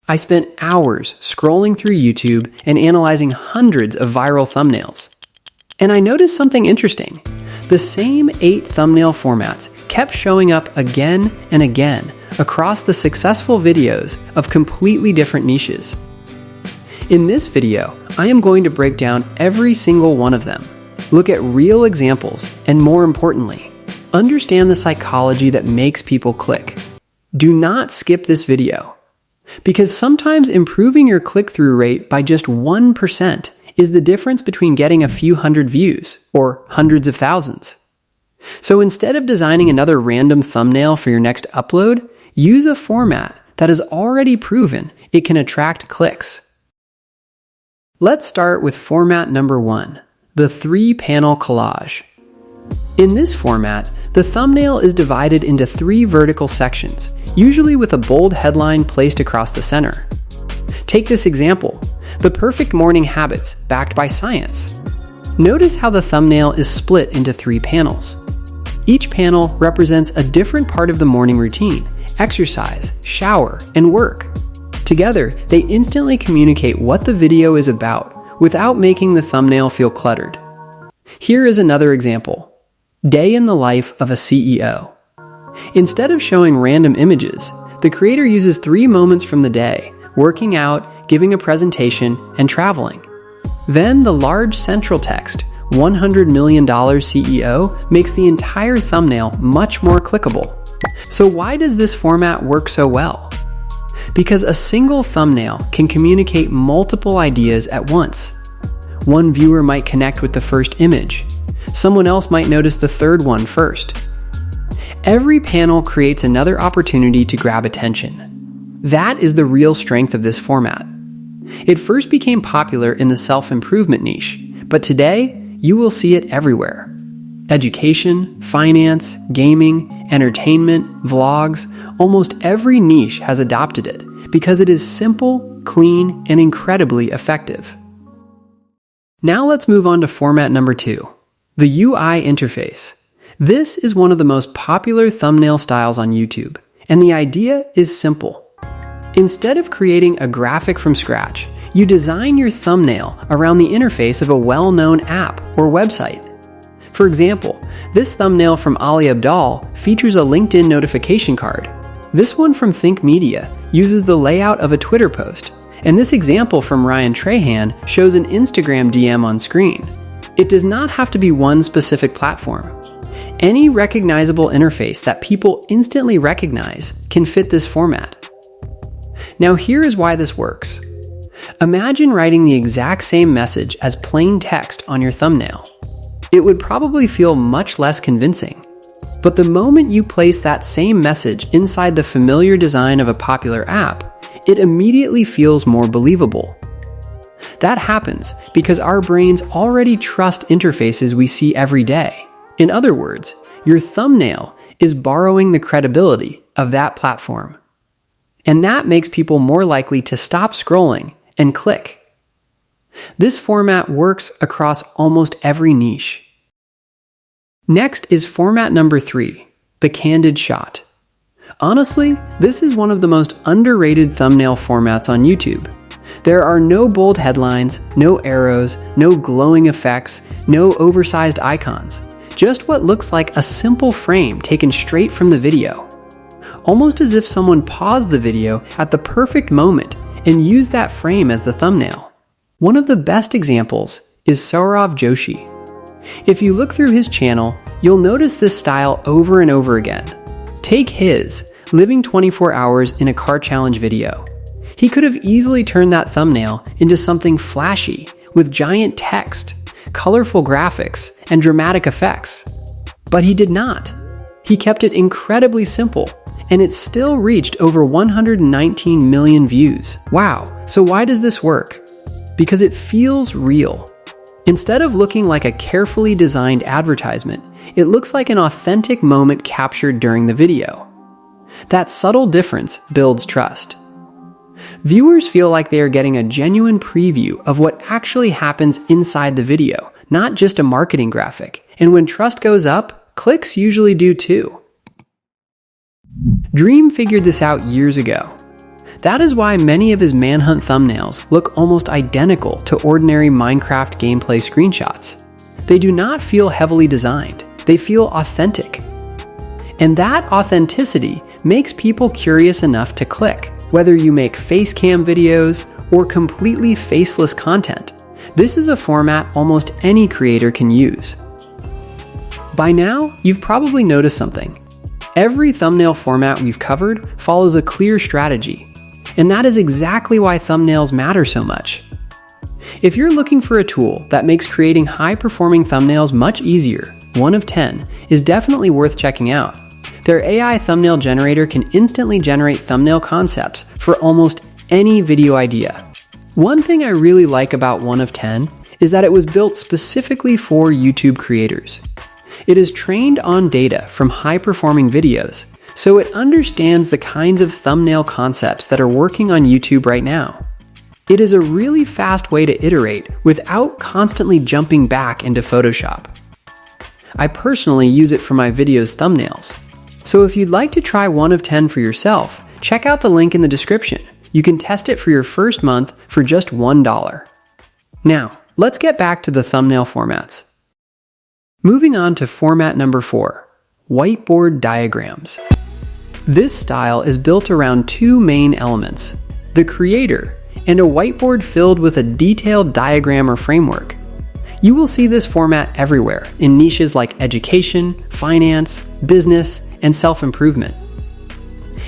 I spent hours scrolling through YouTube and analyzing hundreds of viral thumbnails. And I noticed something interesting. The same 8 thumbnail formats kept showing up again and again across the successful videos of completely different niches. In this video, I am going to break down every single one of them, look at real examples, and more importantly, understand the psychology that makes people click. Do not skip this video, because sometimes improving your click-through rate by just 1% is the difference between getting a few hundred views or hundreds of thousands. So instead of designing another random thumbnail for your next upload, use a format that is already proven it can attract clicks. Let's start with format number 1, the 3-panel collage. In this format, the thumbnail is divided into 3 vertical sections, usually with a bold headline placed across the center. Take this example, the perfect morning habits backed by science. Notice how the thumbnail is split into 3 panels. Each panel represents a different part of the morning routine: exercise, shower, and work. Together, they instantly communicate what the video is about without making the thumbnail feel cluttered. Here is another example: Day in the life of a CEO. Instead of showing random images, the creator uses 3 moments from the day: working out, giving a presentation, and traveling. Then the large central text, $100 million CEO, makes the entire thumbnail much more clickable. So why does this format work so well? Because a single thumbnail can communicate multiple ideas at once. One viewer might connect with the first image. Someone else might notice the third one first. Every panel creates another opportunity to grab attention. That is the real strength of this format. It first became popular in the self-improvement niche, but today you will see it everywhere. Education, finance, gaming, entertainment, vlogs, almost every niche has adopted it because it is simple, clean, and incredibly effective. Now let's move on to format number 2, the UI interface. This is one of the most popular thumbnail styles on YouTube, and the idea is simple. Instead of creating a graphic from scratch, you design your thumbnail around the interface of a well-known app or website. For example, this thumbnail from Ali Abdaal features a LinkedIn notification card. This one from Think Media uses the layout of a Twitter post, and this example from Ryan Trahan shows an Instagram DM on screen. It does not have to be one specific platform. Any recognizable interface that people instantly recognize can fit this format. Now here is why this works. Imagine writing the exact same message as plain text on your thumbnail. It would probably feel much less convincing. But the moment you place that same message inside the familiar design of a popular app, it immediately feels more believable. That happens because our brains already trust interfaces we see every day. In other words, your thumbnail is borrowing the credibility of that platform. And that makes people more likely to stop scrolling and click. This format works across almost every niche. Next is format number 3, the Candid shot. Honestly, this is one of the most underrated thumbnail formats on YouTube. There are no bold headlines, no arrows, no glowing effects, no oversized icons. Just what looks like a simple frame taken straight from the video. Almost as if someone paused the video at the perfect moment and used that frame as the thumbnail. One of the best examples is Saurav Joshi. If you look through his channel, you'll notice this style over and over again. Take his Living 24 Hours in a Car Challenge video. He could have easily turned that thumbnail into something flashy with giant text, colorful graphics, and dramatic effects. But he did not. He kept it incredibly simple, and it still reached over 119 million views. Wow, so why does this work? Because it feels real. Instead of looking like a carefully designed advertisement, it looks like an authentic moment captured during the video. That subtle difference builds trust. Viewers feel like they are getting a genuine preview of what actually happens inside the video, not just a marketing graphic. And when trust goes up, clicks usually do too. Dream figured this out years ago. That is why many of his manhunt thumbnails look almost identical to ordinary Minecraft gameplay screenshots. They do not feel heavily designed, they feel authentic. And that authenticity makes people curious enough to click, whether you make face cam videos or completely faceless content. This is a format almost any creator can use. By now, you've probably noticed something. Every thumbnail format we've covered follows a clear strategy, and that is exactly why thumbnails matter so much. If you're looking for a tool that makes creating high-performing thumbnails much easier, 1 of 10 is definitely worth checking out. Their AI thumbnail generator can instantly generate thumbnail concepts for almost any video idea. One thing I really like about 1 of 10 is that it was built specifically for YouTube creators. It is trained on data from high-performing videos, so it understands the kinds of thumbnail concepts that are working on YouTube right now. It is a really fast way to iterate without constantly jumping back into Photoshop. I personally use it for my videos' thumbnails. So if you'd like to try 1 of 10 for yourself, check out the link in the description. You can test it for your first month for just $1. Now, let's get back to the thumbnail formats. Moving on to format number 4, whiteboard diagrams. This style is built around 2 main elements, the creator and a whiteboard filled with a detailed diagram or framework. You will see this format everywhere in niches like education, finance, business, and self-improvement.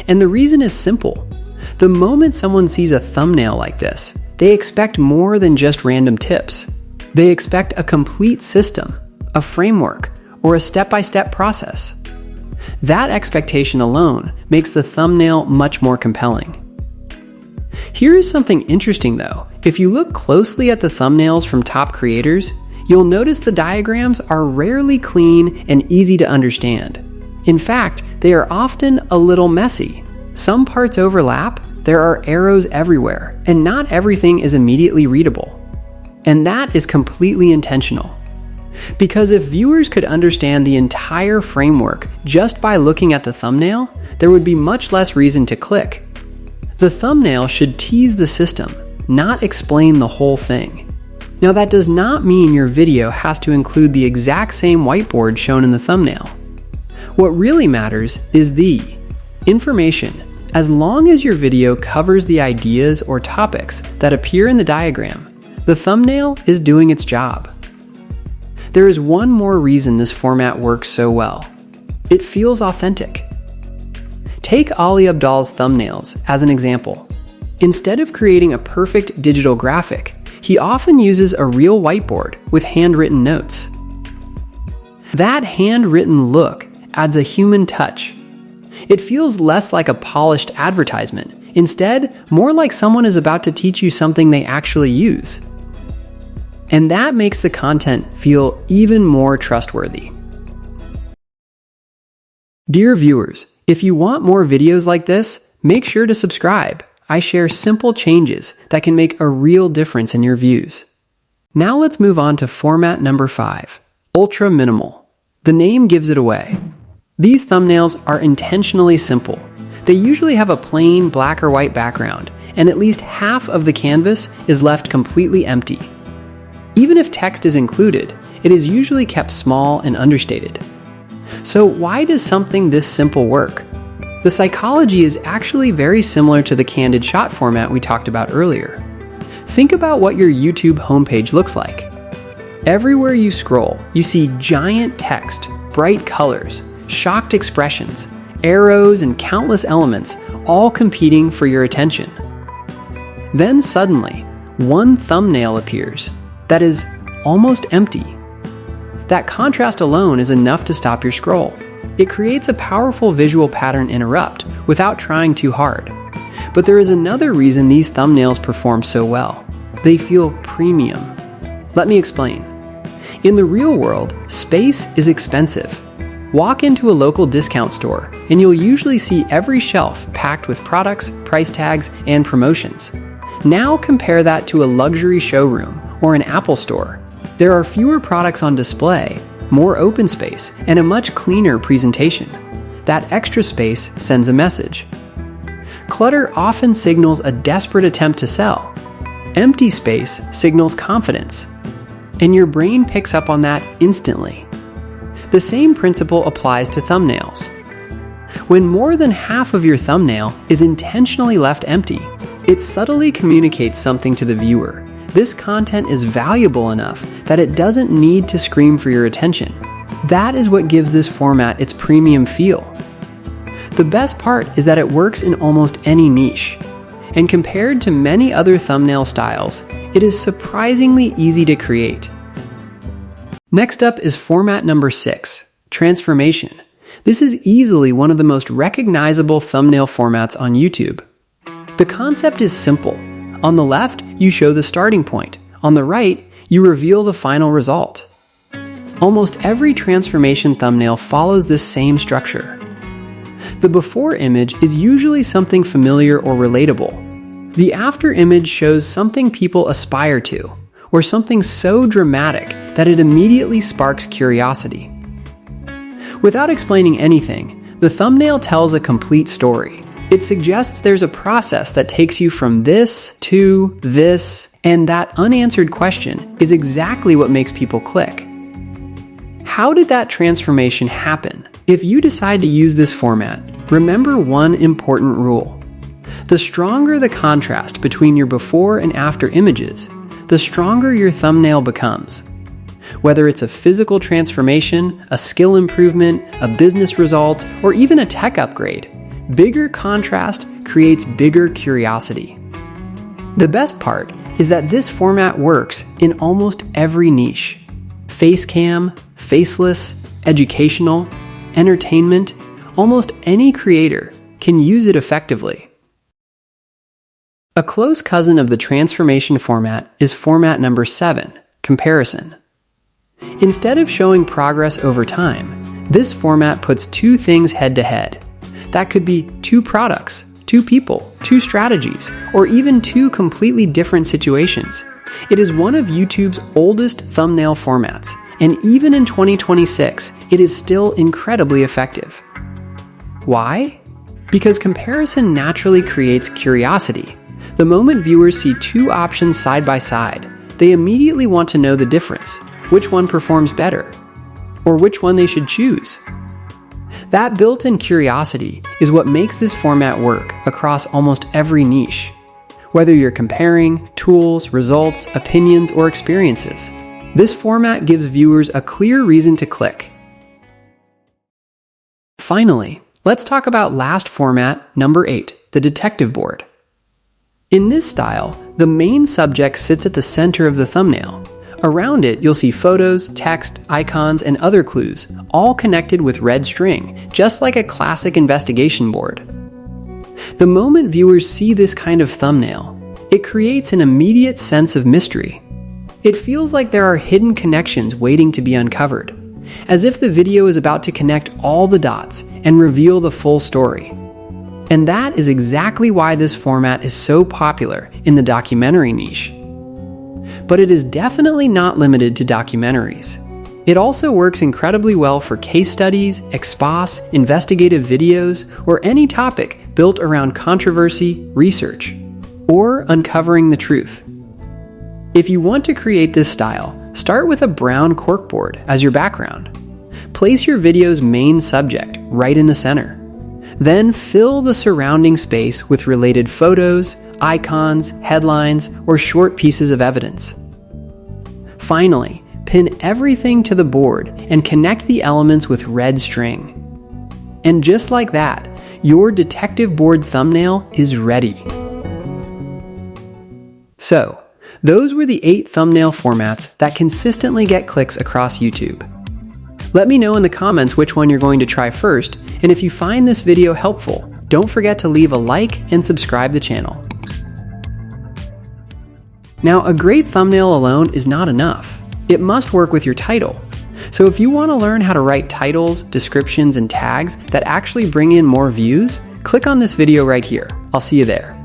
And the reason is simple. The moment someone sees a thumbnail like this, they expect more than just random tips. They expect a complete system, a framework, or a step-by-step process. That expectation alone makes the thumbnail much more compelling. Here is something interesting though. If you look closely at the thumbnails from top creators, you'll notice the diagrams are rarely clean and easy to understand. In fact, they are often a little messy. Some parts overlap, there are arrows everywhere, and not everything is immediately readable. And that is completely intentional. Because if viewers could understand the entire framework just by looking at the thumbnail, there would be much less reason to click. The thumbnail should tease the system, not explain the whole thing. Now that does not mean your video has to include the exact same whiteboard shown in the thumbnail. What really matters is the information. As long as your video covers the ideas or topics that appear in the diagram, the thumbnail is doing its job. There is one more reason this format works so well. It feels authentic. Take Ali Abdaal's thumbnails as an example. Instead of creating a perfect digital graphic, he often uses a real whiteboard with handwritten notes. That handwritten look adds a human touch. It feels less like a polished advertisement, instead, more like someone is about to teach you something they actually use. And that makes the content feel even more trustworthy. Dear viewers, if you want more videos like this, make sure to subscribe. I share simple changes that can make a real difference in your views. Now let's move on to format number 5, ultra minimal. The name gives it away. These thumbnails are intentionally simple. They usually have a plain black or white background, and at least half of the canvas is left completely empty. Even if text is included, it is usually kept small and understated. So why does something this simple work? The psychology is actually very similar to the candid shot format we talked about earlier. Think about what your YouTube homepage looks like. Everywhere you scroll, you see giant text, bright colors, shocked expressions, arrows, and countless elements all competing for your attention. Then suddenly, one thumbnail appears that is almost empty. That contrast alone is enough to stop your scroll. It creates a powerful visual pattern interrupt without trying too hard. But there is another reason these thumbnails perform so well. They feel premium. Let me explain. In the real world, space is expensive. Walk into a local discount store, and you'll usually see every shelf packed with products, price tags, and promotions. Now compare that to a luxury showroom or an Apple store. There are fewer products on display, more open space, and a much cleaner presentation. That extra space sends a message. Clutter often signals a desperate attempt to sell. Empty space signals confidence. And your brain picks up on that instantly. The same principle applies to thumbnails. When more than half of your thumbnail is intentionally left empty, it subtly communicates something to the viewer. This content is valuable enough that it doesn't need to scream for your attention. That is what gives this format its premium feel. The best part is that it works in almost any niche. And compared to many other thumbnail styles, it is surprisingly easy to create. Next up is format number 6, transformation. This is easily one of the most recognizable thumbnail formats on YouTube. The concept is simple. On the left, you show the starting point. On the right, you reveal the final result. Almost every transformation thumbnail follows this same structure. The before image is usually something familiar or relatable. The after image shows something people aspire to, or something so dramatic that it immediately sparks curiosity. Without explaining anything, the thumbnail tells a complete story. It suggests there's a process that takes you from this to this, and that unanswered question is exactly what makes people click. How did that transformation happen? If you decide to use this format, remember one important rule. The stronger the contrast between your before and after images, the stronger your thumbnail becomes. Whether it's a physical transformation, a skill improvement, a business result, or even a tech upgrade, bigger contrast creates bigger curiosity. The best part is that this format works in almost every niche. Face cam, faceless, educational, entertainment, almost any creator can use it effectively. A close cousin of the transformation format is format number 7, comparison. Instead of showing progress over time, this format puts two things head to head. That could be two products, two people, two strategies, or even two completely different situations. It is one of YouTube's oldest thumbnail formats, and even in 2026, it is still incredibly effective. Why? Because comparison naturally creates curiosity. The moment viewers see two options side by side, they immediately want to know the difference, which one performs better, or which one they should choose. That built-in curiosity is what makes this format work across almost every niche, whether you're comparing tools, results, opinions, or experiences. This format gives viewers a clear reason to click. Finally, let's talk about last format, number 8, the detective board. In this style, the main subject sits at the center of the thumbnail. Around it, you'll see photos, text, icons, and other clues, all connected with red string, just like a classic investigation board. The moment viewers see this kind of thumbnail, it creates an immediate sense of mystery. It feels like there are hidden connections waiting to be uncovered, as if the video is about to connect all the dots and reveal the full story. And that is exactly why this format is so popular in the documentary niche. But it is definitely not limited to documentaries. It also works incredibly well for case studies, expos, investigative videos, or any topic built around controversy, research, or uncovering the truth. If you want to create this style, start with a brown corkboard as your background. Place your video's main subject right in the center. Then fill the surrounding space with related photos, icons, headlines, or short pieces of evidence. Finally, pin everything to the board and connect the elements with red string. And just like that, your detective board thumbnail is ready. So, those were the 8 thumbnail formats that consistently get clicks across YouTube. Let me know in the comments which one you're going to try first, and if you find this video helpful, don't forget to leave a like and subscribe the channel. Now, a great thumbnail alone is not enough. It must work with your title. So if you want to learn how to write titles, descriptions, and tags that actually bring in more views, click on this video right here. I'll see you there.